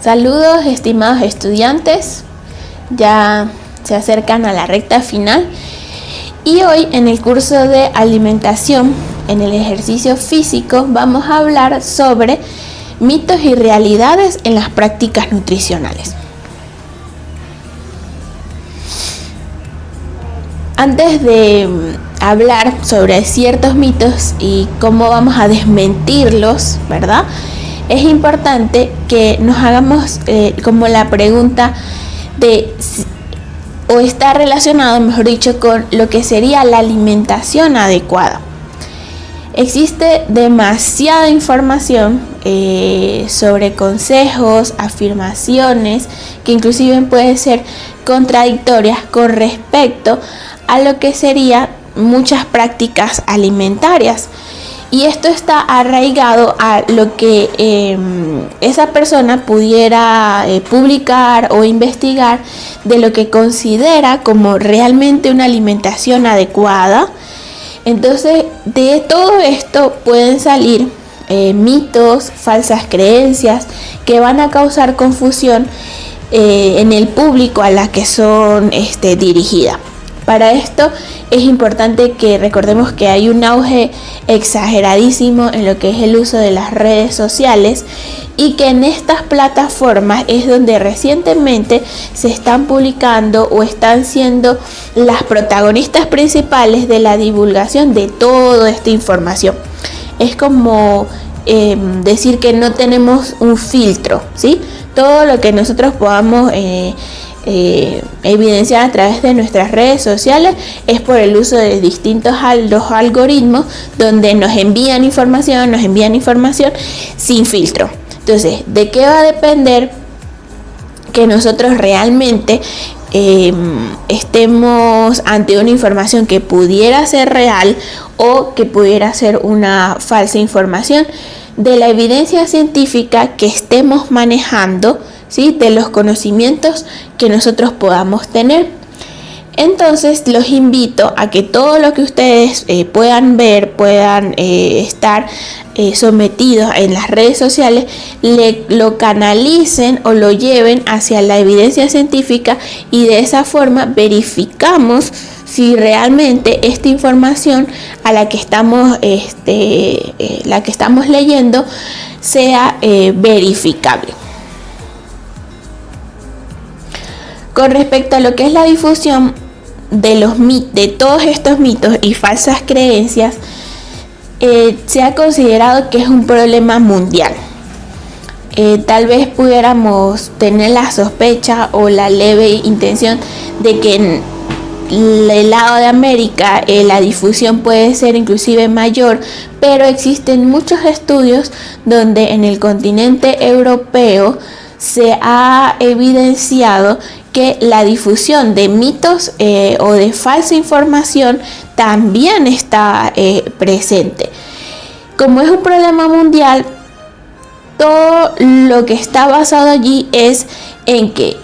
Saludos, estimados estudiantes, ya se acercan a la recta final y hoy en el curso de alimentación, en el ejercicio físico, vamos a hablar sobre mitos y realidades en las prácticas nutricionales. Antes de hablar sobre ciertos mitos y cómo vamos a desmentirlos, ¿verdad? Es importante que nos hagamos como la pregunta de, o está relacionado, mejor dicho, con lo que sería la alimentación adecuada. Existe demasiada información sobre consejos, afirmaciones, que inclusive pueden ser contradictorias con respecto a lo que serían muchas prácticas alimentarias. Y esto está arraigado a lo que esa persona pudiera publicar o investigar de lo que considera como realmente una alimentación adecuada. Entonces, de todo esto pueden salir mitos, falsas creencias que van a causar confusión en el público a la que son dirigidas. Para esto es importante que recordemos que hay un auge exageradísimo en lo que es el uso de las redes sociales y que en estas plataformas es donde recientemente se están publicando o están siendo las protagonistas principales de la divulgación de toda esta información. Es como decir que no tenemos un filtro, ¿sí? Todo lo que nosotros podamos evidenciar a través de nuestras redes sociales es por el uso de distintos los algoritmos donde nos envían información sin filtro. Entonces, ¿de qué va a depender que nosotros realmente estemos ante una información que pudiera ser real o que pudiera ser una falsa información? De la evidencia científica que estemos manejando, ¿sí? De los conocimientos que nosotros podamos tener. Entonces los invito a que todo lo que ustedes puedan ver, puedan estar sometidos en las redes sociales, lo canalicen o lo lleven hacia la evidencia científica y de esa forma verificamos si realmente esta información a la que estamos leyendo sea verificable. Con respecto a lo que es la difusión de todos estos mitos y falsas creencias, se ha considerado que es un problema mundial. Tal vez pudiéramos tener la sospecha o la leve intención de que en el lado de América la difusión puede ser inclusive mayor, pero existen muchos estudios donde en el continente europeo se ha evidenciado que la difusión de mitos o de falsa información también está presente. Como es un problema mundial, todo lo que está basado allí es en que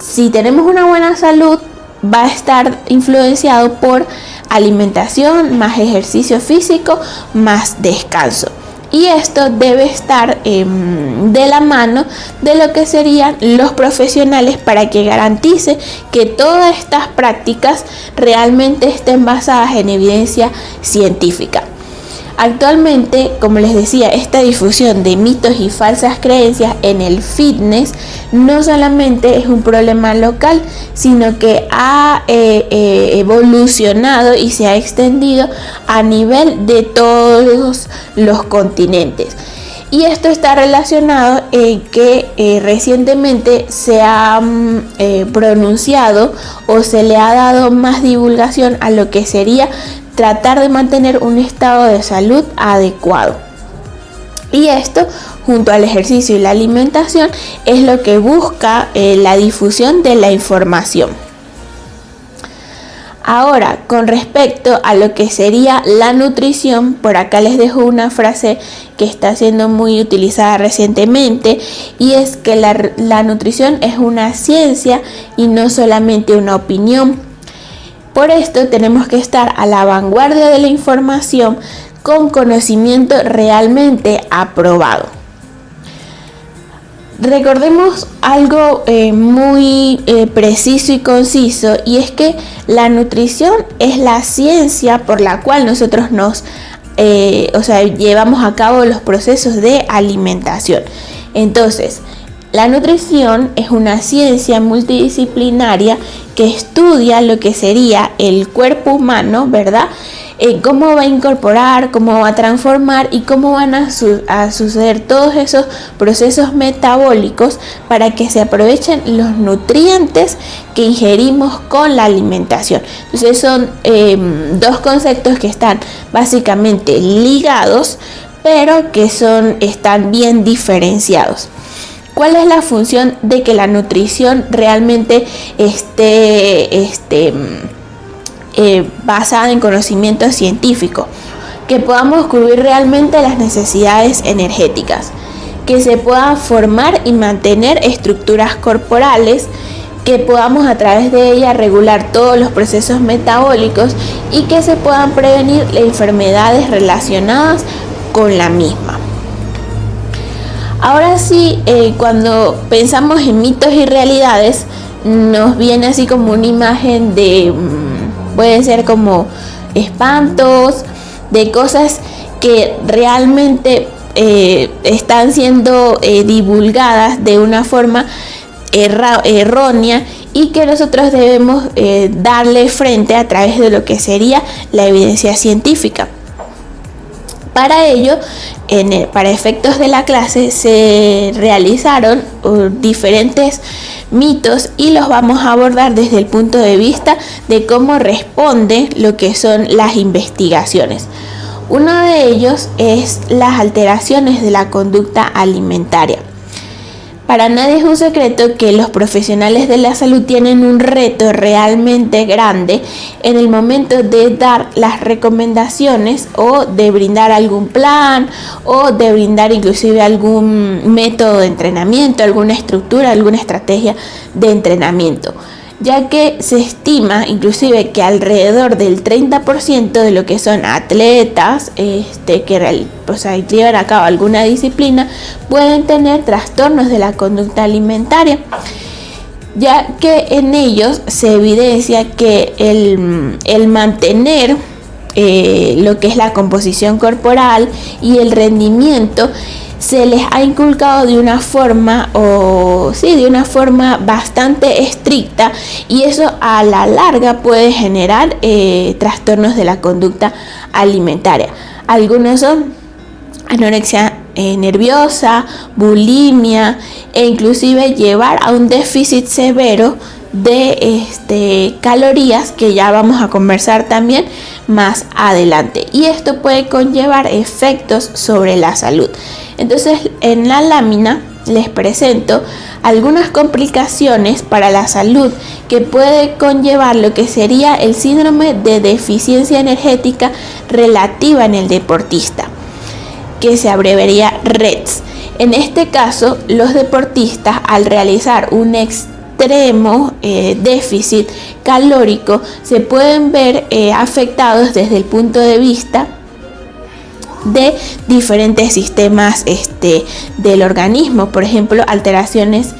si tenemos una buena salud, va a estar influenciado por alimentación, más ejercicio físico, más descanso. Y esto debe estar de la mano de lo que serían los profesionales para que garantice que todas estas prácticas realmente estén basadas en evidencia científica. Actualmente, como les decía, esta difusión de mitos y falsas creencias en el fitness no solamente es un problema local, sino que ha evolucionado y se ha extendido a nivel de todos los continentes. Y esto está relacionado en que recientemente se ha pronunciado o se le ha dado más divulgación a lo que sería tratar de mantener un estado de salud adecuado. Y esto, junto al ejercicio y la alimentación, es lo que busca la difusión de la información. Ahora, con respecto a lo que sería la nutrición, por acá les dejo una frase que está siendo muy utilizada recientemente, y es que la nutrición es una ciencia y no solamente una opinión. Por esto tenemos que estar a la vanguardia de la información con conocimiento realmente aprobado. recordemos algo muy preciso y conciso, y es que la nutrición es la ciencia por la cual nosotros llevamos a cabo los procesos de alimentación. Entonces, la nutrición es una ciencia multidisciplinaria que estudia lo que sería el cuerpo humano, ¿verdad? Cómo va a incorporar, cómo va a transformar y cómo van a suceder todos esos procesos metabólicos para que se aprovechen los nutrientes que ingerimos con la alimentación. Entonces son dos conceptos que están básicamente ligados, pero que están bien diferenciados. ¿Cuál es la función de que la nutrición realmente esté basada en conocimiento científico? Que podamos cubrir realmente las necesidades energéticas, que se puedan formar y mantener estructuras corporales, que podamos a través de ella regular todos los procesos metabólicos y que se puedan prevenir las enfermedades relacionadas con la misma. Ahora sí, cuando pensamos en mitos y realidades, nos viene así como una imagen de, puede ser como espantos, de cosas que realmente están siendo divulgadas de una forma errónea y que nosotros debemos darle frente a través de lo que sería la evidencia científica. Para ello, para efectos de la clase, se realizaron diferentes mitos y los vamos a abordar desde el punto de vista de cómo responde lo que son las investigaciones. Uno de ellos es las alteraciones de la conducta alimentaria. Para nadie es un secreto que los profesionales de la salud tienen un reto realmente grande en el momento de dar las recomendaciones o de brindar algún plan o de brindar inclusive algún método de entrenamiento, alguna estructura, alguna estrategia de entrenamiento, ya que se estima inclusive que alrededor del 30% de lo que son atletas que llevan a cabo alguna disciplina pueden tener trastornos de la conducta alimentaria, ya que en ellos se evidencia que el mantener lo que es la composición corporal y el rendimiento se les ha inculcado de una forma bastante estricta, y eso a la larga puede generar trastornos de la conducta alimentaria. Algunos son anorexia nerviosa, bulimia e inclusive llevar a un déficit severo de calorías, que ya vamos a conversar también más adelante, y esto puede conllevar efectos sobre la salud. Entonces, en la lámina les presento algunas complicaciones para la salud que puede conllevar lo que sería el síndrome de deficiencia energética relativa en el deportista, que se abreviaría REDS. En este caso, los deportistas, al realizar un extremo déficit calórico, se pueden ver afectados desde el punto de vista de diferentes sistemas del organismo, por ejemplo, alteraciones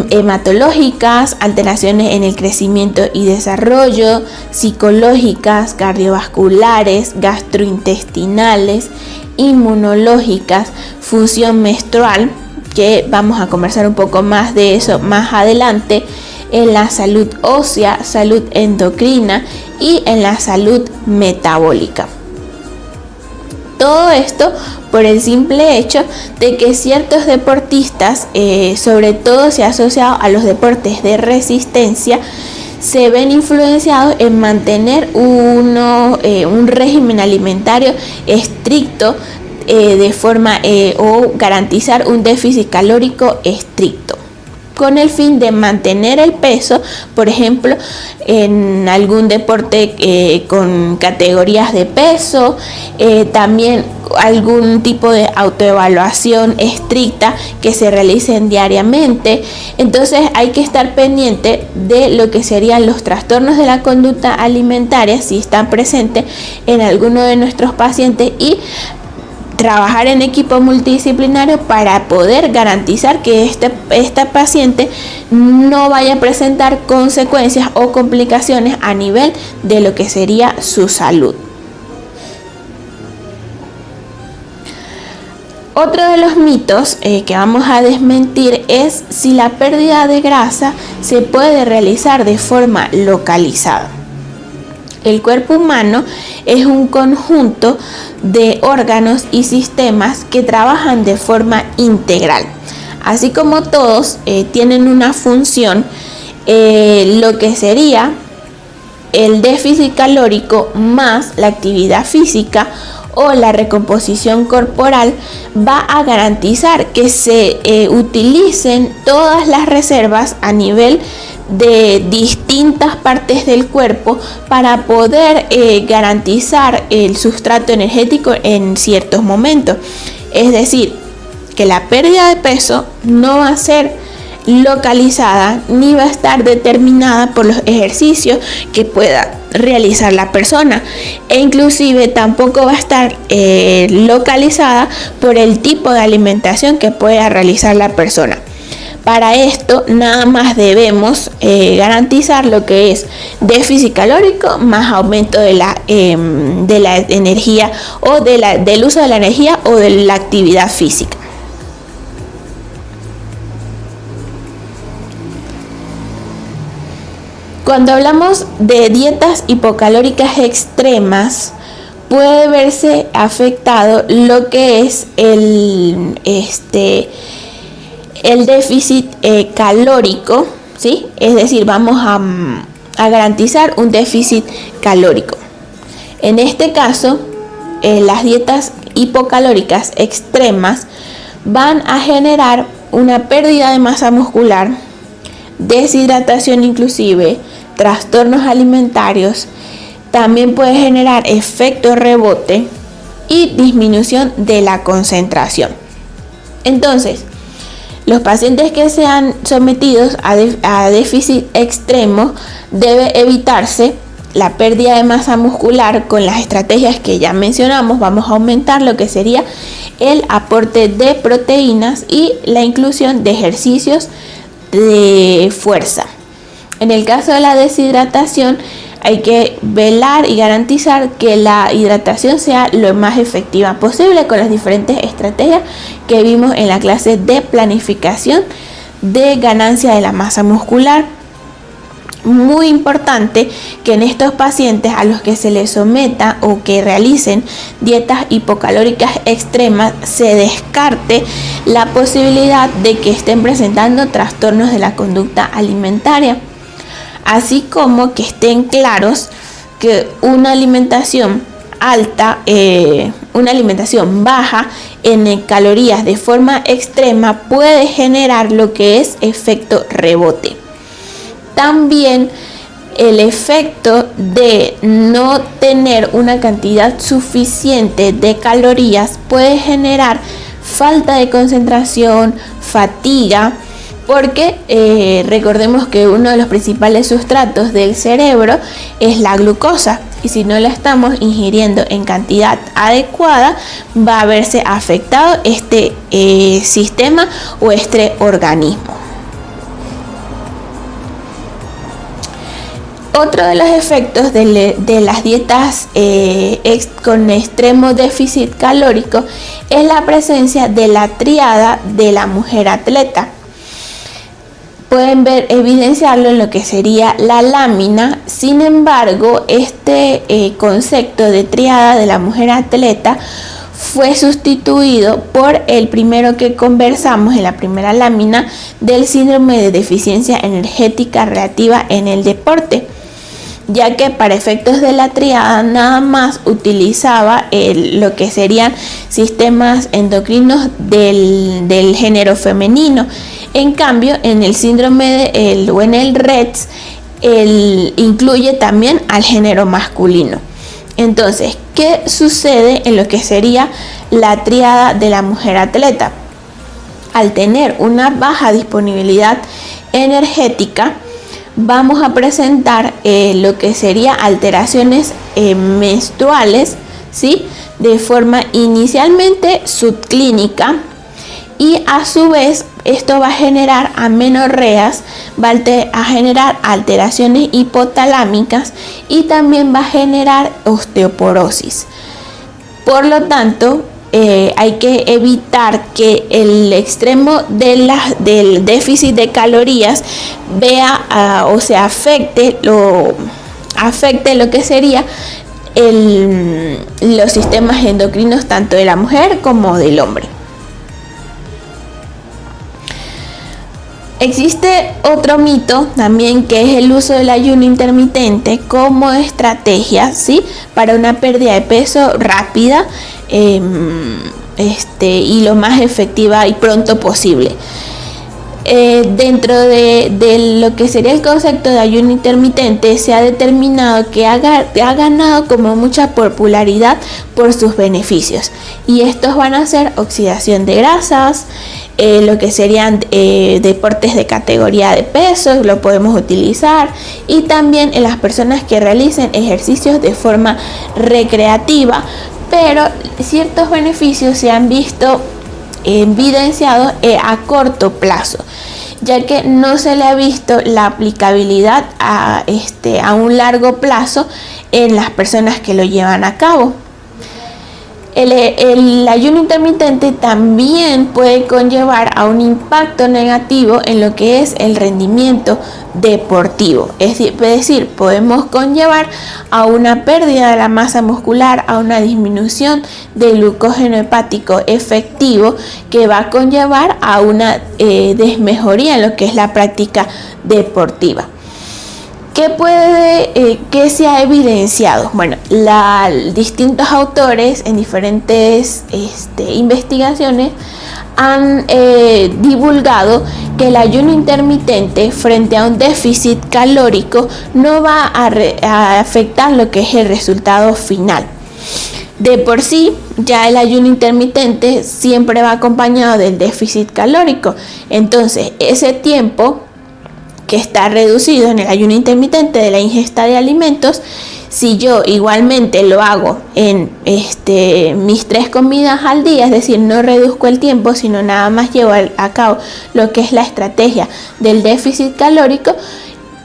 hematológicas, alteraciones en el crecimiento y desarrollo, psicológicas, cardiovasculares, gastrointestinales, inmunológicas, función menstrual, que vamos a conversar un poco más de eso más adelante, en la salud ósea, salud endocrina y en la salud metabólica. Todo esto por el simple hecho de que ciertos deportistas, sobre todo se ha asociado a los deportes de resistencia, se ven influenciados en mantener un régimen alimentario estricto de forma o garantizar un déficit calórico estricto, con el fin de mantener el peso, por ejemplo, en algún deporte con categorías de peso, también algún tipo de autoevaluación estricta que se realicen diariamente. Entonces hay que estar pendiente de lo que serían los trastornos de la conducta alimentaria si están presentes en alguno de nuestros pacientes, y trabajar en equipo multidisciplinario para poder garantizar que esta paciente no vaya a presentar consecuencias o complicaciones a nivel de lo que sería su salud. Otro de los mitos que vamos a desmentir es si la pérdida de grasa se puede realizar de forma localizada. El cuerpo humano es un conjunto de órganos y sistemas que trabajan de forma integral. Así como todos tienen una función, lo que sería el déficit calórico más la actividad física o la recomposición corporal va a garantizar que se utilicen todas las reservas a nivel de distintas partes del cuerpo para poder garantizar el sustrato energético en ciertos momentos. Es decir, que la pérdida de peso no va a ser localizada ni va a estar determinada por los ejercicios que pueda realizar la persona, e inclusive tampoco va a estar localizada por el tipo de alimentación que pueda realizar la persona. Para esto nada más debemos garantizar lo que es déficit calórico más aumento de la energía o del uso de la energía o de la actividad física. Cuando hablamos de dietas hipocalóricas extremas, puede verse afectado lo que es el déficit calórico, ¿sí? Es decir, vamos a garantizar un déficit calórico. En este caso, las dietas hipocalóricas extremas van a generar una pérdida de masa muscular, deshidratación inclusive, trastornos alimentarios, también puede generar efecto rebote y disminución de la concentración. Entonces, los pacientes que sean sometidos a déficit extremo debe evitarse la pérdida de masa muscular con las estrategias que ya mencionamos. Vamos a aumentar lo que sería el aporte de proteínas y la inclusión de ejercicios de fuerza. En el caso de la deshidratación, hay que velar y garantizar que la hidratación sea lo más efectiva posible con las diferentes estrategias que vimos en la clase de planificación de ganancia de la masa muscular. Muy importante que en estos pacientes a los que se les someta o que realicen dietas hipocalóricas extremas se descarte la posibilidad de que estén presentando trastornos de la conducta alimentaria, así como que estén claros que una alimentación alta, una alimentación baja en calorías de forma extrema puede generar lo que es efecto rebote. También el efecto de no tener una cantidad suficiente de calorías puede generar falta de concentración, fatiga, porque recordemos que uno de los principales sustratos del cerebro es la glucosa, y si no la estamos ingiriendo en cantidad adecuada va a verse afectado este sistema o este organismo. Otro de los efectos de las dietas con extremo déficit calórico es la presencia de la tríada de la mujer atleta. Pueden evidenciarlo en lo que sería la lámina. Sin embargo, este concepto de tríada de la mujer atleta fue sustituido por el primero que conversamos en la primera lámina, del síndrome de deficiencia energética relativa en el deporte, ya que para efectos de la tríada nada más utilizaba lo que serían sistemas endocrinos del género femenino. En cambio, en el síndrome o en el RETS, incluye también al género masculino. Entonces, ¿qué sucede en lo que sería la tríada de la mujer atleta? Al tener una baja disponibilidad energética, vamos a presentar lo que sería alteraciones menstruales, ¿sí? De forma inicialmente subclínica, y a su vez esto va a generar amenorreas, va a generar alteraciones hipotalámicas y también va a generar osteoporosis. Por lo tanto, hay que evitar que el extremo del déficit de calorías afecte lo que sería los sistemas endocrinos tanto de la mujer como del hombre. Existe otro mito también, que es el uso del ayuno intermitente como estrategia, ¿sí? Para una pérdida de peso rápida y lo más efectiva y pronto posible. Dentro de lo que sería el concepto de ayuno intermitente, se ha determinado que ha ganado como mucha popularidad por sus beneficios, y estos van a ser oxidación de grasas, lo que serían deportes de categoría de peso, lo podemos utilizar, y también en las personas que realicen ejercicios de forma recreativa, pero ciertos beneficios se han visto evidenciados a corto plazo, ya que no se le ha visto la aplicabilidad a un largo plazo en las personas que lo llevan a cabo. El ayuno intermitente también puede conllevar a un impacto negativo en lo que es el rendimiento deportivo. Es decir, podemos conllevar a una pérdida de la masa muscular, a una disminución del glucógeno hepático efectivo, que va a conllevar a una desmejoría en lo que es la práctica deportiva. ¿Qué se ha evidenciado? Bueno, distintos autores en diferentes investigaciones han divulgado que el ayuno intermitente frente a un déficit calórico no va a afectar lo que es el resultado final. De por sí, ya el ayuno intermitente siempre va acompañado del déficit calórico. Entonces, ese tiempo que está reducido en el ayuno intermitente de la ingesta de alimentos, si yo igualmente lo hago en mis 3 comidas al día, es decir, no reduzco el tiempo, sino nada más llevo a cabo lo que es la estrategia del déficit calórico,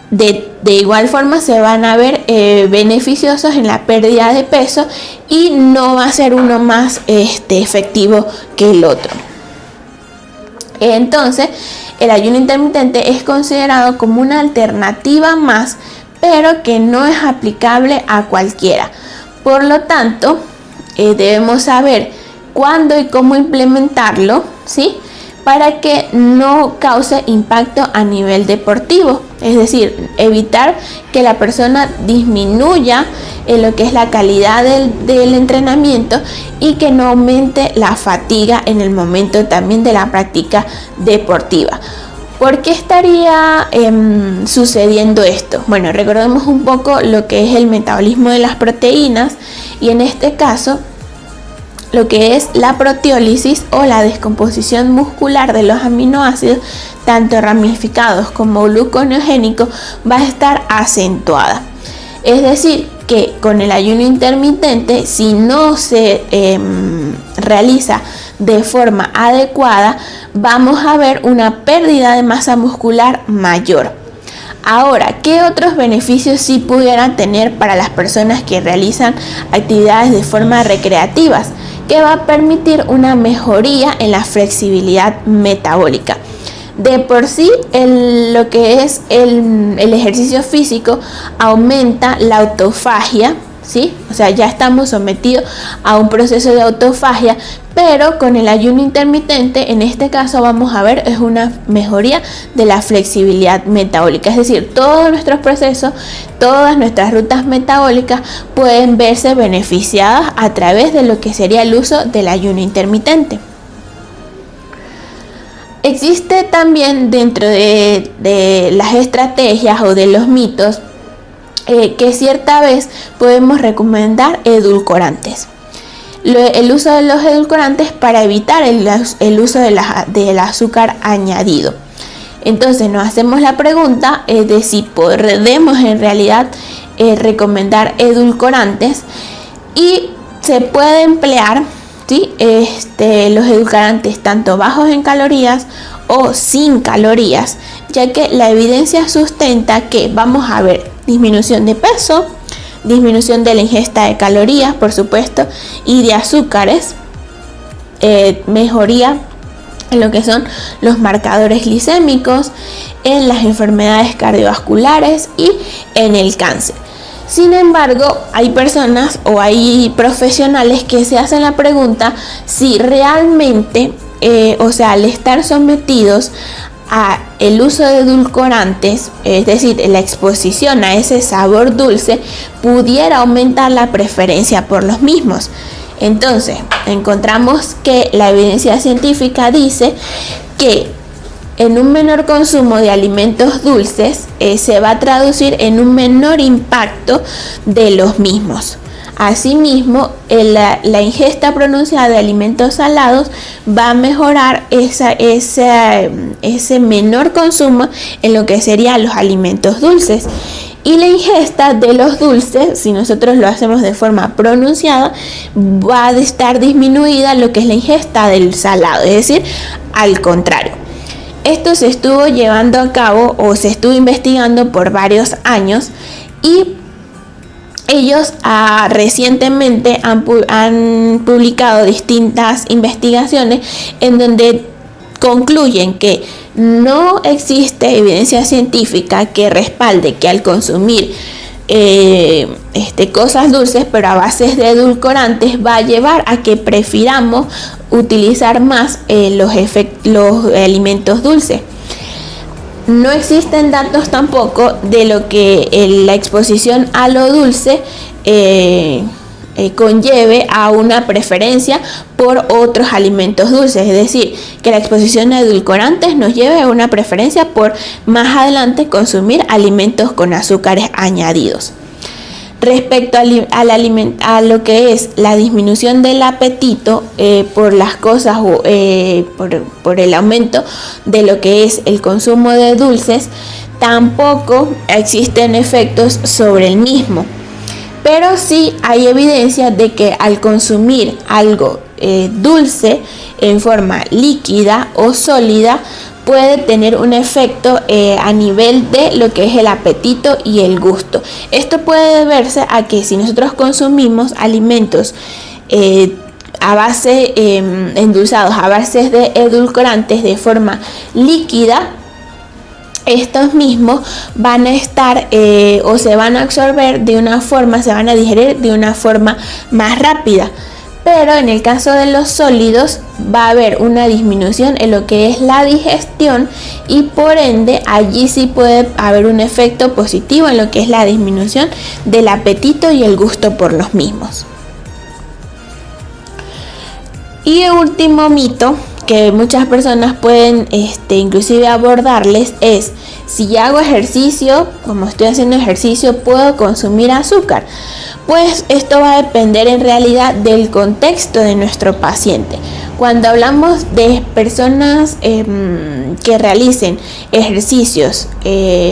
de igual forma se van a ver beneficiosos en la pérdida de peso, y no va a ser uno más efectivo que el otro. Entonces, el ayuno intermitente es considerado como una alternativa más, pero que no es aplicable a cualquiera. Por lo tanto, debemos saber cuándo y cómo implementarlo, ¿sí? Para que no cause impacto a nivel deportivo. Es decir, evitar que la persona disminuya en lo que es la calidad del entrenamiento, y que no aumente la fatiga en el momento también de la práctica deportiva. ¿Por qué estaría sucediendo esto? Bueno, recordemos un poco lo que es el metabolismo de las proteínas, y en este caso lo que es la proteólisis o la descomposición muscular de los aminoácidos, tanto ramificados como gluconeogénicos, va a estar acentuada. Es decir, que con el ayuno intermitente, si no se realiza de forma adecuada, vamos a ver una pérdida de masa muscular mayor. Ahora, ¿qué otros beneficios sí pudieran tener para las personas que realizan actividades de forma recreativas? Que va a permitir una mejoría en la flexibilidad metabólica. De por sí, lo que es el ejercicio físico aumenta la autofagia, ¿sí? O sea, ya estamos sometidos a un proceso de autofagia, pero con el ayuno intermitente, en este caso vamos a ver, es una mejoría de la flexibilidad metabólica. Es decir, todos nuestros procesos, todas nuestras rutas metabólicas pueden verse beneficiadas a través de lo que sería el uso del ayuno intermitente. Existe también dentro de las estrategias o de los mitos que cierta vez podemos recomendar edulcorantes. El uso de los edulcorantes para evitar el uso del azúcar añadido. Entonces nos hacemos la pregunta de si podemos en realidad recomendar edulcorantes, y se puede emplear, ¿sí? Los edulcorantes tanto bajos en calorías o sin calorías, ya que la evidencia sustenta que vamos a ver disminución de peso, disminución de la ingesta de calorías, por supuesto, y de azúcares, mejoría en lo que son los marcadores glicémicos, en las enfermedades cardiovasculares y en el cáncer. Sin embargo, hay personas o hay profesionales que se hacen la pregunta si realmente, al estar sometidos a el uso de edulcorantes, es decir, la exposición a ese sabor dulce, pudiera aumentar la preferencia por los mismos. Entonces, encontramos que la evidencia científica dice que en un menor consumo de alimentos dulces se va a traducir en un menor impacto de los mismos. Asimismo, la ingesta pronunciada de alimentos salados va a mejorar ese menor consumo en lo que serían los alimentos dulces. Y la ingesta de los dulces, si nosotros lo hacemos de forma pronunciada, va a estar disminuida lo que es la ingesta del salado, es decir, al contrario. Esto se estuvo llevando a cabo o se estuvo investigando por varios años y ellos recientemente han publicado distintas investigaciones en donde concluyen que no existe evidencia científica que respalde que al consumir cosas dulces pero a bases de edulcorantes va a llevar a que prefiramos utilizar más los alimentos dulces. No existen datos tampoco de lo que la exposición a lo dulce conlleve a una preferencia por otros alimentos dulces, es decir, que la exposición a edulcorantes nos lleve a una preferencia por más adelante consumir alimentos con azúcares añadidos. Respecto a lo que es la disminución del apetito por las cosas o por el aumento de lo que es el consumo de dulces, tampoco existen efectos sobre el mismo. Pero sí hay evidencia de que al consumir algo dulce en forma líquida o sólida puede tener un efecto a nivel de lo que es el apetito y el gusto. Esto puede deberse a que si nosotros consumimos alimentos endulzados a base de edulcorantes de forma líquida, estos mismos van a estar o se van a absorber de una forma, se van a digerir de una forma más rápida. Pero en el caso de los sólidos va a haber una disminución en lo que es la digestión y por ende allí sí puede haber un efecto positivo en lo que es la disminución del apetito y el gusto por los mismos. Y el último mito que muchas personas pueden inclusive abordarles es: si hago ejercicio, como estoy haciendo ejercicio, ¿puedo consumir azúcar? Pues esto va a depender en realidad del contexto de nuestro paciente. Cuando hablamos de personas que realicen ejercicios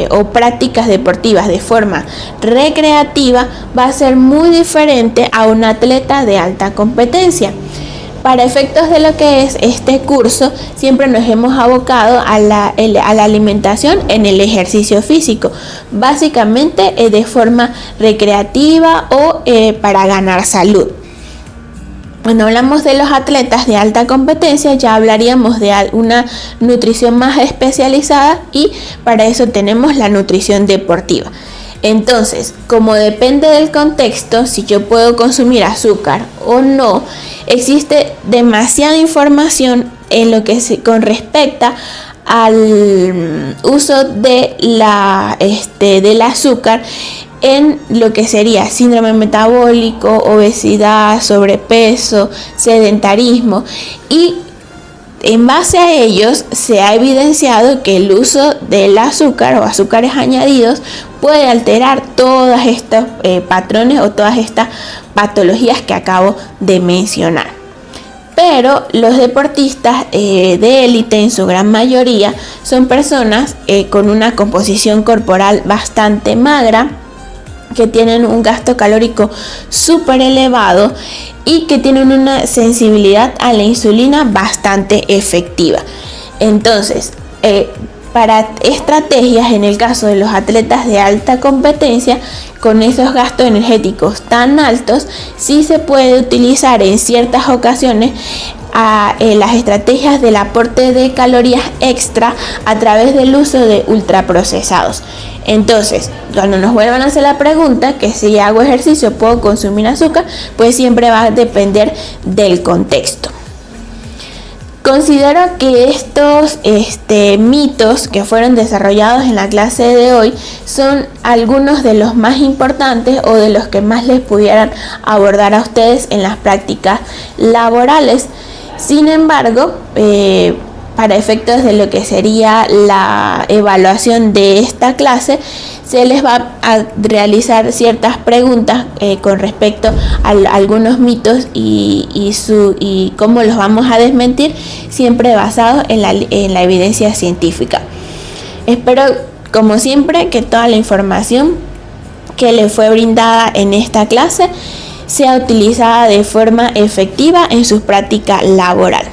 o prácticas deportivas de forma recreativa, va a ser muy diferente a un atleta de alta competencia. Para efectos de lo que es este curso, siempre nos hemos abocado a la alimentación en el ejercicio físico, básicamente de forma recreativa o para ganar salud. Cuando hablamos de los atletas de alta competencia, ya hablaríamos de una nutrición más especializada y para eso tenemos la nutrición deportiva. Entonces, como depende del contexto, si yo puedo consumir azúcar o no, existe demasiada información en lo que con respecto al uso de del azúcar en lo que sería síndrome metabólico, obesidad, sobrepeso, sedentarismo, y en base a ellos se ha evidenciado que el uso del azúcar o azúcares añadidos puede alterar todos estos patrones o todas estas patologías que acabo de mencionar. Pero los deportistas de élite, en su gran mayoría, son personas con una composición corporal bastante magra, que tienen un gasto calórico súper elevado y que tienen una sensibilidad a la insulina bastante efectiva. Entonces, para estrategias en el caso de los atletas de alta competencia, con esos gastos energéticos tan altos, sí se puede utilizar en ciertas ocasiones las estrategias del aporte de calorías extra a través del uso de ultraprocesados. Entonces, cuando nos vuelvan a hacer la pregunta que si hago ejercicio puedo consumir azúcar, pues siempre va a depender del contexto. Considero que estos mitos que fueron desarrollados en la clase de hoy son algunos de los más importantes o de los que más les pudieran abordar a ustedes en las prácticas laborales. Sin embargo, para efectos de lo que sería la evaluación de esta clase, se les va a realizar ciertas preguntas con respecto a algunos mitos y cómo los vamos a desmentir, siempre basados en la evidencia científica. Espero, como siempre, que toda la información que les fue brindada en esta clase sea utilizada de forma efectiva en su práctica laboral.